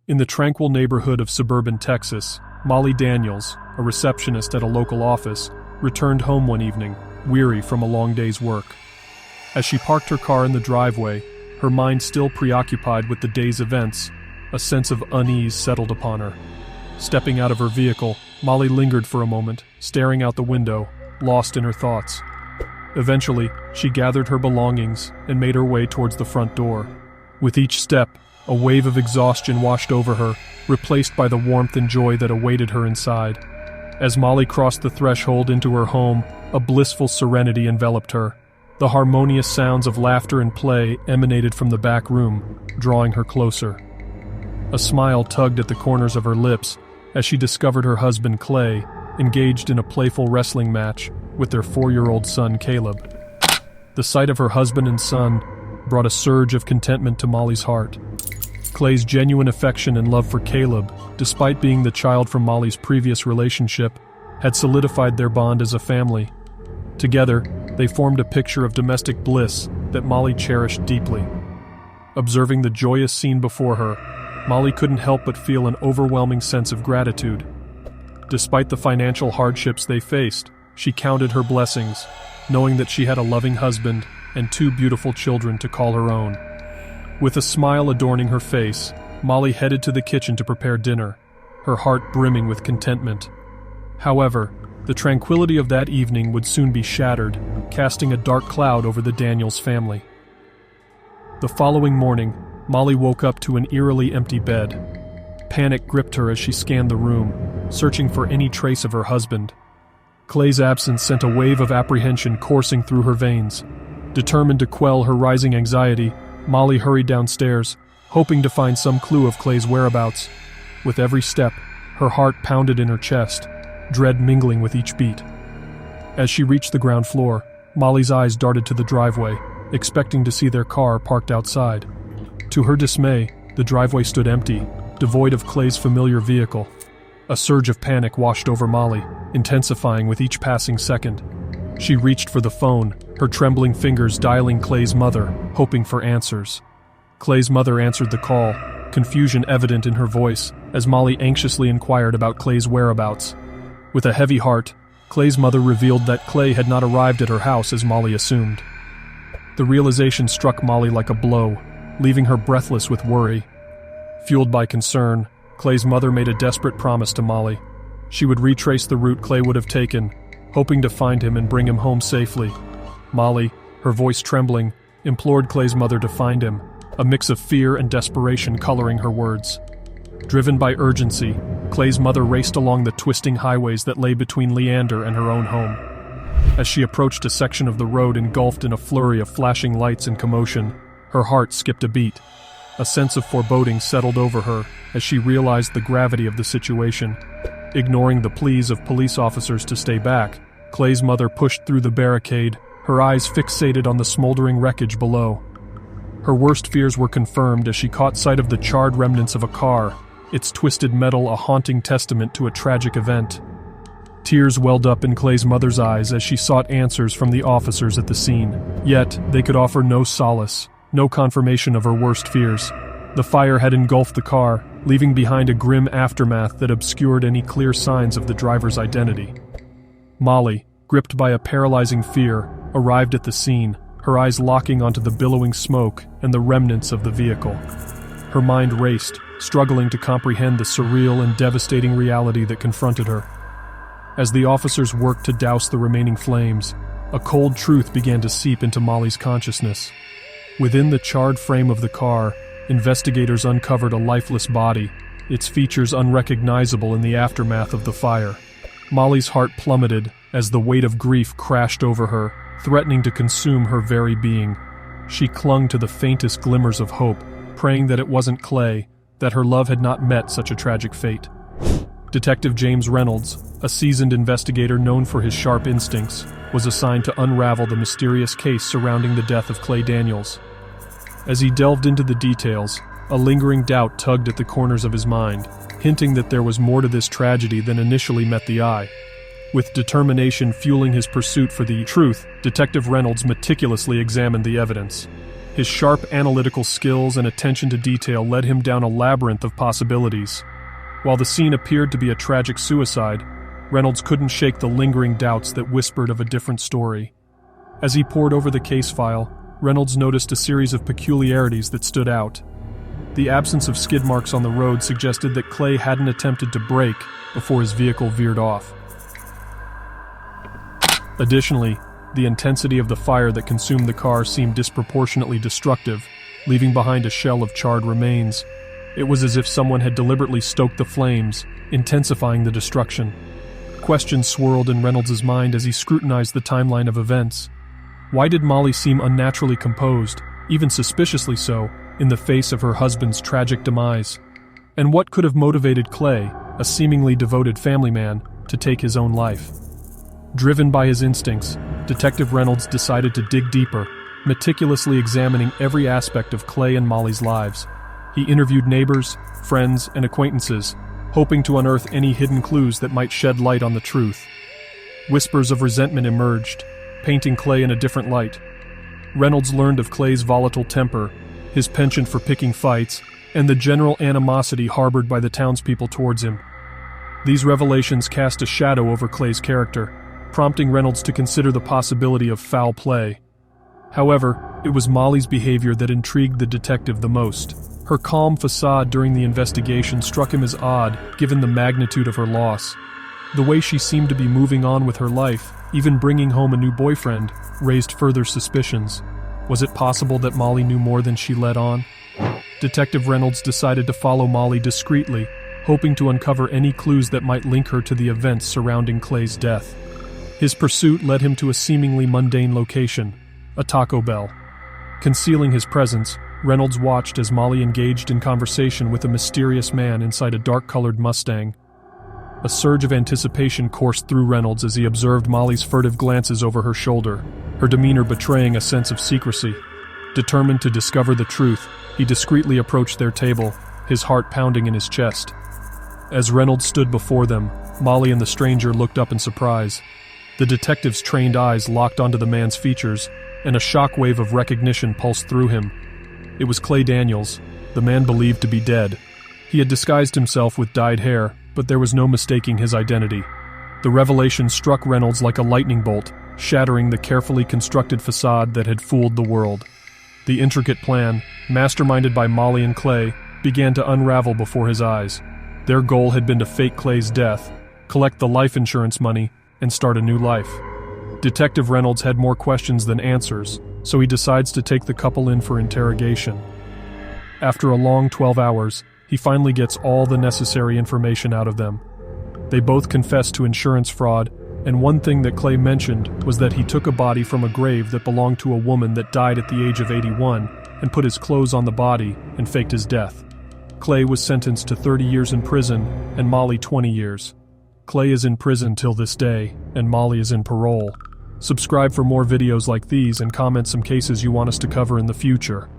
In the tranquil neighborhood of suburban Texas, Molly Daniels, a receptionist at a local office, returned home one evening, weary from a long day's work. As she parked her car in the driveway, her mind still preoccupied with the day's events, a sense of unease settled upon her. Stepping out of her vehicle, Molly lingered for a moment, staring out the window, lost in her thoughts. Eventually, she gathered her belongings and made her way towards the front door. With each step, a wave of exhaustion washed over her, replaced by the warmth and joy that awaited her inside. As Molly crossed the threshold into her home, a blissful serenity enveloped her. The harmonious sounds of laughter and play emanated from the back room, drawing her closer. A smile tugged at the corners of her lips as she discovered her husband Clay, engaged in a playful wrestling match with their 4-year-old son Caleb. The sight of her husband and son brought a surge of contentment to Molly's heart. Clay's genuine affection and love for Caleb, despite being the child from Molly's previous relationship, had solidified their bond as a family. Together, they formed a picture of domestic bliss that Molly cherished deeply. Observing the joyous scene before her, Molly couldn't help but feel an overwhelming sense of gratitude. Despite the financial hardships they faced, she counted her blessings, knowing that she had a loving husband and 2 beautiful children to call her own. With a smile adorning her face, Molly headed to the kitchen to prepare dinner, her heart brimming with contentment. However, the tranquility of that evening would soon be shattered, casting a dark cloud over the Daniels family. The following morning, Molly woke up to an eerily empty bed. Panic gripped her as she scanned the room, searching for any trace of her husband. Clay's absence sent a wave of apprehension coursing through her veins. Determined to quell her rising anxiety, Molly hurried downstairs, hoping to find some clue of Clay's whereabouts. With every step, her heart pounded in her chest, dread mingling with each beat. As she reached the ground floor, Molly's eyes darted to the driveway, expecting to see their car parked outside. To her dismay, the driveway stood empty, devoid of Clay's familiar vehicle. A surge of panic washed over Molly, intensifying with each passing second. She reached for the phone, her trembling fingers dialing Clay's mother, hoping for answers. Clay's mother answered the call, confusion evident in her voice, as Molly anxiously inquired about Clay's whereabouts. With a heavy heart, Clay's mother revealed that Clay had not arrived at her house as Molly assumed. The realization struck Molly like a blow, leaving her breathless with worry. Fueled by concern, Clay's mother made a desperate promise to Molly. She would retrace the route Clay would have taken, hoping to find him and bring him home safely. Molly, her voice trembling, implored Clay's mother to find him, a mix of fear and desperation coloring her words. Driven by urgency, Clay's mother raced along the twisting highways that lay between Leander and her own home. As she approached a section of the road engulfed in a flurry of flashing lights and commotion, her heart skipped a beat. A sense of foreboding settled over her as she realized the gravity of the situation. Ignoring the pleas of police officers to stay back, Clay's mother pushed through the barricade, her eyes fixated on the smoldering wreckage below. Her worst fears were confirmed as she caught sight of the charred remnants of a car, its twisted metal a haunting testament to a tragic event. Tears welled up in Clay's mother's eyes as she sought answers from the officers at the scene. Yet, they could offer no solace, no confirmation of her worst fears. The fire had engulfed the car, leaving behind a grim aftermath that obscured any clear signs of the driver's identity. Molly, gripped by a paralyzing fear, arrived at the scene, her eyes locking onto the billowing smoke and the remnants of the vehicle. Her mind raced, struggling to comprehend the surreal and devastating reality that confronted her. As the officers worked to douse the remaining flames, a cold truth began to seep into Molly's consciousness. Within the charred frame of the car, investigators uncovered a lifeless body, its features unrecognizable in the aftermath of the fire. Molly's heart plummeted as the weight of grief crashed over her, threatening to consume her very being. She clung to the faintest glimmers of hope, praying that it wasn't Clay, that her love had not met such a tragic fate. Detective James Reynolds, a seasoned investigator known for his sharp instincts, was assigned to unravel the mysterious case surrounding the death of Clay Daniels. As he delved into the details, a lingering doubt tugged at the corners of his mind, hinting that there was more to this tragedy than initially met the eye. With determination fueling his pursuit for the truth, Detective Reynolds meticulously examined the evidence. His sharp analytical skills and attention to detail led him down a labyrinth of possibilities. While the scene appeared to be a tragic suicide, Reynolds couldn't shake the lingering doubts that whispered of a different story. As he pored over the case file, Reynolds noticed a series of peculiarities that stood out. The absence of skid marks on the road suggested that Clay hadn't attempted to brake before his vehicle veered off. Additionally, the intensity of the fire that consumed the car seemed disproportionately destructive, leaving behind a shell of charred remains. It was as if someone had deliberately stoked the flames, intensifying the destruction. Questions swirled in Reynolds' mind as he scrutinized the timeline of events. Why did Molly seem unnaturally composed, even suspiciously so, in the face of her husband's tragic demise? And what could have motivated Clay, a seemingly devoted family man, to take his own life? Driven by his instincts, Detective Reynolds decided to dig deeper, meticulously examining every aspect of Clay and Molly's lives. He interviewed neighbors, friends, and acquaintances, hoping to unearth any hidden clues that might shed light on the truth. Whispers of resentment emerged, painting Clay in a different light. Reynolds learned of Clay's volatile temper, his penchant for picking fights, and the general animosity harbored by the townspeople towards him. These revelations cast a shadow over Clay's character, prompting Reynolds to consider the possibility of foul play. However, it was Molly's behavior that intrigued the detective the most. Her calm facade during the investigation struck him as odd, given the magnitude of her loss. The way she seemed to be moving on with her life, even bringing home a new boyfriend, raised further suspicions. Was it possible that Molly knew more than she let on? Detective Reynolds decided to follow Molly discreetly, hoping to uncover any clues that might link her to the events surrounding Clay's death. His pursuit led him to a seemingly mundane location, a Taco Bell. Concealing his presence, Reynolds watched as Molly engaged in conversation with a mysterious man inside a dark-colored Mustang. A surge of anticipation coursed through Reynolds as he observed Molly's furtive glances over her shoulder, her demeanor betraying a sense of secrecy. Determined to discover the truth, he discreetly approached their table, his heart pounding in his chest. As Reynolds stood before them, Molly and the stranger looked up in surprise. The detective's trained eyes locked onto the man's features, and a shockwave of recognition pulsed through him. It was Clay Daniels, the man believed to be dead. He had disguised himself with dyed hair, but there was no mistaking his identity. The revelation struck Reynolds like a lightning bolt, shattering the carefully constructed facade that had fooled the world. The intricate plan, masterminded by Molly and Clay, began to unravel before his eyes. Their goal had been to fake Clay's death, collect the life insurance money, and start a new life. Detective Reynolds had more questions than answers, so he decides to take the couple in for interrogation. After a long 12 hours, he finally gets all the necessary information out of them. They both confess to insurance fraud, and one thing that Clay mentioned was that he took a body from a grave that belonged to a woman that died at the age of 81 and put his clothes on the body and faked his death. Clay was sentenced to 30 years in prison and Molly 20 years. Clay is in prison till this day, and Molly is in parole. Subscribe for more videos like these and comment some cases you want us to cover in the future.